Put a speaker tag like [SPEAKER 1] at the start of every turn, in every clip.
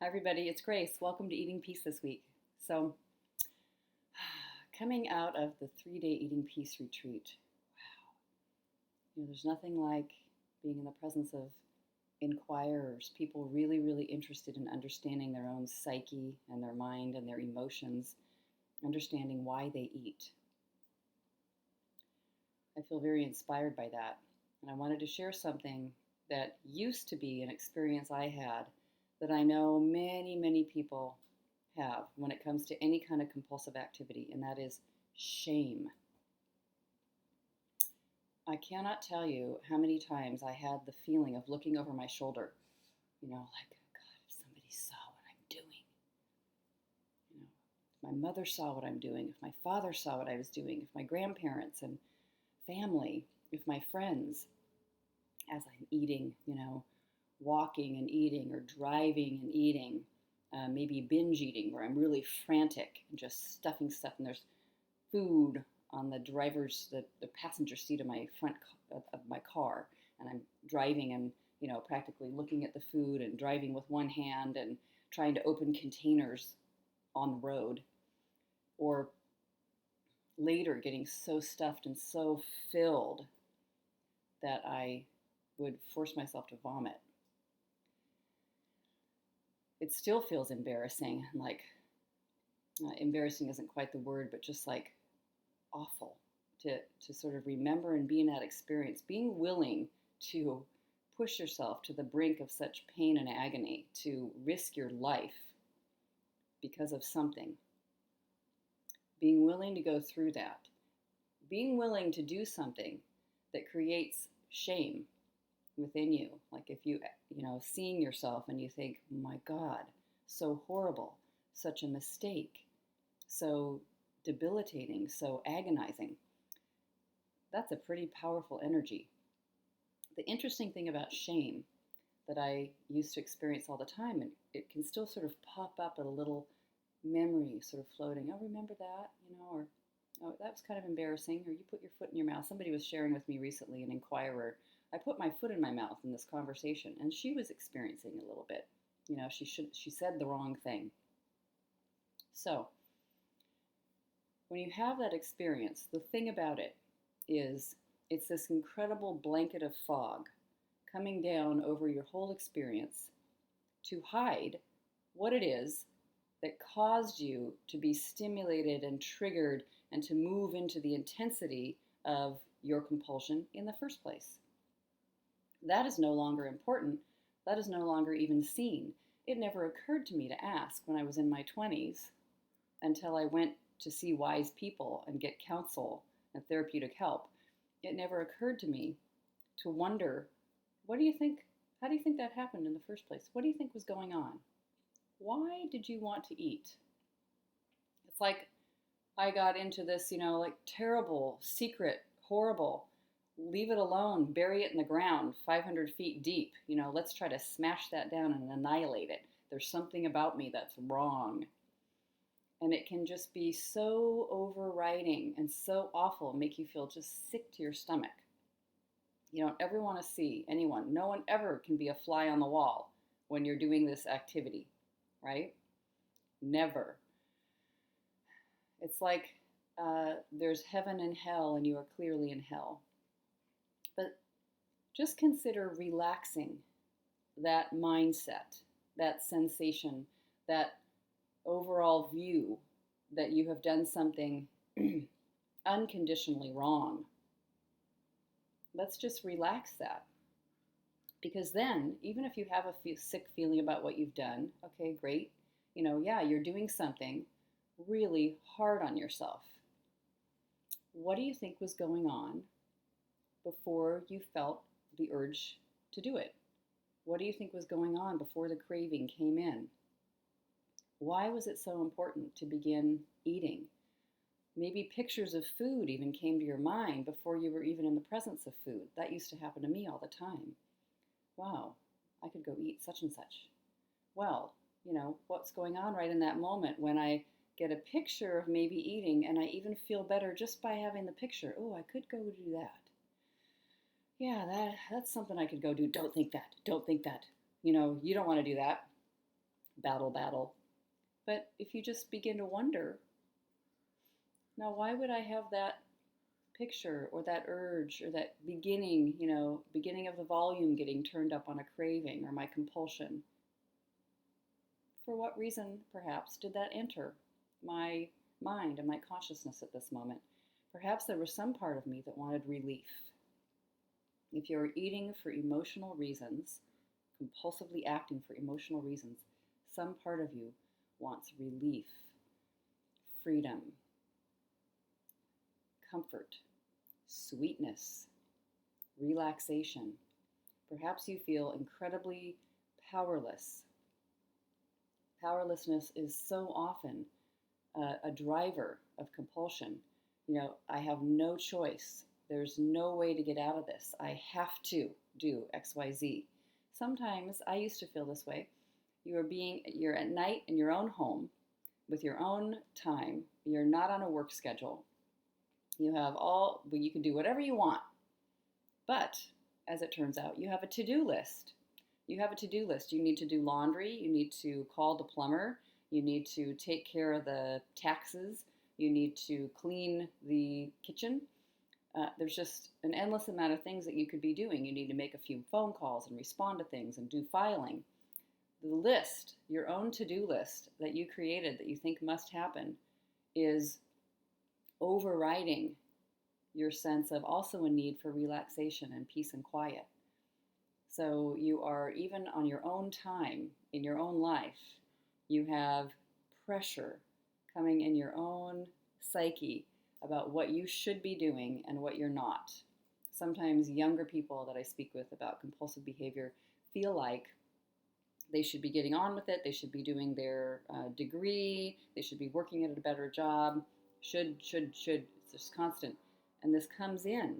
[SPEAKER 1] Hi, everybody. It's Grace. Welcome to Eating Peace this week. So, coming out of the 3-day Eating Peace retreat, wow, there's nothing like being in the presence of inquirers, people really, really interested in understanding their own psyche and their mind and their emotions, understanding why they eat. I feel very inspired by that. And I wanted to share something that used to be an experience I had that I know many, many people have when it comes to any kind of compulsive activity, and that is shame. I cannot tell you how many times I had the feeling of looking over my shoulder, like, God, if somebody saw what I'm doing, if my mother saw what I'm doing, if my father saw what I was doing, if my grandparents and family, if my friends, as I'm eating, walking and eating or driving and eating, maybe binge eating where I'm really frantic and just stuffing stuff and there's food on the passenger seat of my of my car, and I'm driving and practically looking at the food and driving with one hand and trying to open containers on the road, or later getting so stuffed and so filled that I would force myself to vomit. It still feels embarrassing, like embarrassing isn't quite the word, but just like awful to sort of remember and be in that experience, being willing to push yourself to the brink of such pain and agony, to risk your life because of something, being willing to go through that, being willing to do something that creates shame within you. Like if seeing yourself and you think, oh my God, so horrible, such a mistake, so debilitating, so agonizing. That's a pretty powerful energy. The interesting thing about shame that I used to experience all the time, and it can still sort of pop up at a little memory sort of floating. Oh, remember that, or oh, that was kind of embarrassing, or you put your foot in your mouth. Somebody was sharing with me recently, an inquirer. I put my foot in my mouth in this conversation, and she was experiencing a little bit. She said the wrong thing. So, when you have that experience, the thing about it is it's this incredible blanket of fog coming down over your whole experience to hide what it is that caused you to be stimulated and triggered and to move into the intensity of your compulsion in the first place. That is no longer important. That is no longer even seen. It never occurred to me to ask when I was in my 20s until I went to see wise people and get counsel and therapeutic help. It never occurred to me to wonder, how do you think that happened in the first place? What do you think was going on? Why did you want to eat? It's like I got into this, like terrible, secret, horrible, leave it alone, bury it in the ground 500 feet deep. Let's try to smash that down and annihilate it. There's something about me that's wrong. And it can just be so overriding and so awful, make you feel just sick to your stomach. You don't ever want to see anyone. No one ever can be a fly on the wall when you're doing this activity, right? Never. It's like there's heaven and hell, and you are clearly in hell. But just consider relaxing that mindset, that sensation, that overall view that you have done something unconditionally wrong. Let's just relax that. Because then, even if you have a sick feeling about what you've done, okay, great. You're doing something really hard on yourself. What do you think was going on before you felt the urge to do it? What do you think was going on before the craving came in? Why was it so important to begin eating? Maybe pictures of food even came to your mind before you were even in the presence of food. That used to happen to me all the time. Wow, I could go eat such and such. Well, what's going on right in that moment when I get a picture of maybe eating and I even feel better just by having the picture. Oh, I could go do that. Yeah, that's something I could go do. Don't think that. Don't think that. You don't want to do that. battle. But if you just begin to wonder, now why would I have that picture or that urge or that beginning, beginning of the volume getting turned up on a craving or my compulsion? For what reason, perhaps, did that enter my mind and my consciousness at this moment? Perhaps there was some part of me that wanted relief. If you're eating for emotional reasons, compulsively acting for emotional reasons, some part of you wants relief, freedom, comfort, sweetness, relaxation. Perhaps you feel incredibly powerless. Powerlessness is so often a driver of compulsion. I have no choice. There's no way to get out of this. I have to do XYZ. Sometimes I used to feel this way. You're at night in your own home with your own time. You're not on a work schedule. You can do whatever you want. But as it turns out, you have a to-do list. You have a to-do list. You need to do laundry. You need to call the plumber. You need to take care of the taxes. You need to clean the kitchen. There's just an endless amount of things that you could be doing. You need to make a few phone calls and respond to things and do filing. The list, your own to-do list that you created that you think must happen, is overriding your sense of also a need for relaxation and peace and quiet. So you are, even on your own time, in your own life, you have pressure coming in your own psyche about what you should be doing and what you're not. Sometimes younger people that I speak with about compulsive behavior feel like they should be getting on with it, they should be doing their degree, they should be working at a better job, should, it's just constant. And this comes in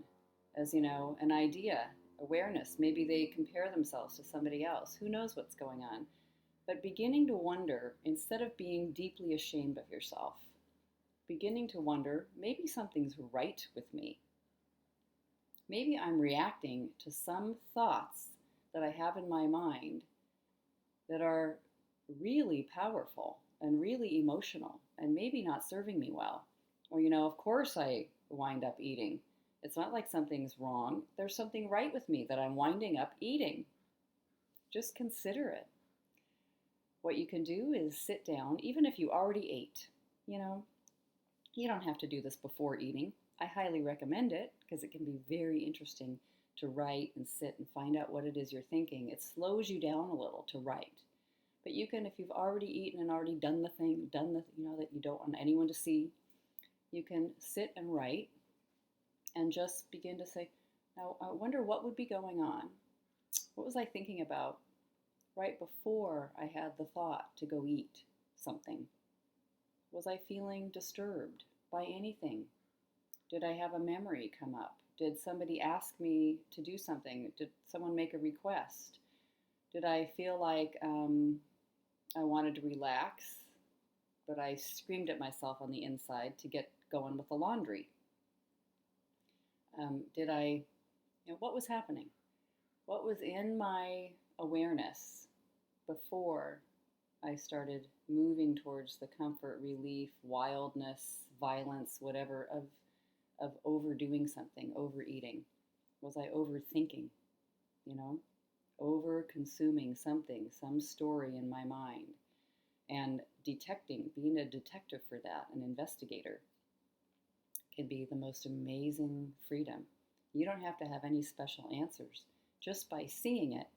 [SPEAKER 1] as, an idea, awareness. Maybe they compare themselves to somebody else. Who knows what's going on? But beginning to wonder, instead of being deeply ashamed of yourself, beginning to wonder, maybe something's right with me. Maybe I'm reacting to some thoughts that I have in my mind that are really powerful and really emotional and maybe not serving me well. Or, of course I wind up eating. It's not like something's wrong. There's something right with me that I'm winding up eating. Just consider it. What you can do is sit down, even if you already ate. You don't have to do this before eating. I highly recommend it because it can be very interesting to write and sit and find out what it is you're thinking. It slows you down a little to write. But you can, if you've already eaten and already done the thing, that you don't want anyone to see, you can sit and write and just begin to say, now I wonder what would be going on. What was I thinking about right before I had the thought to go eat something? Was I feeling disturbed by anything? Did I have a memory come up? Did somebody ask me to do something? Did someone make a request? Did I feel like I wanted to relax, but I screamed at myself on the inside to get going with the laundry? What was happening? What was in my awareness before I started moving towards the comfort, relief, wildness, violence, whatever, of overdoing something, overeating? Was I overthinking, over consuming something, some story in my mind? And being a detective for that, an investigator, can be the most amazing freedom. You don't have to have any special answers. Just by seeing it,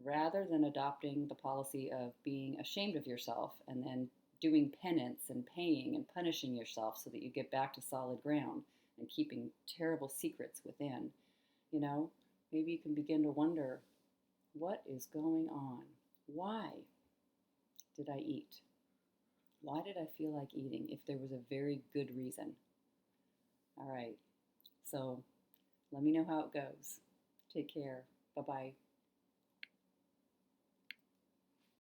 [SPEAKER 1] rather than adopting the policy of being ashamed of yourself and then doing penance and paying and punishing yourself so that you get back to solid ground and keeping terrible secrets within, maybe you can begin to wonder, what is going on? Why did I eat? Why did I feel like eating if there was a very good reason? All right, so let me know how it goes. Take care. Bye-bye.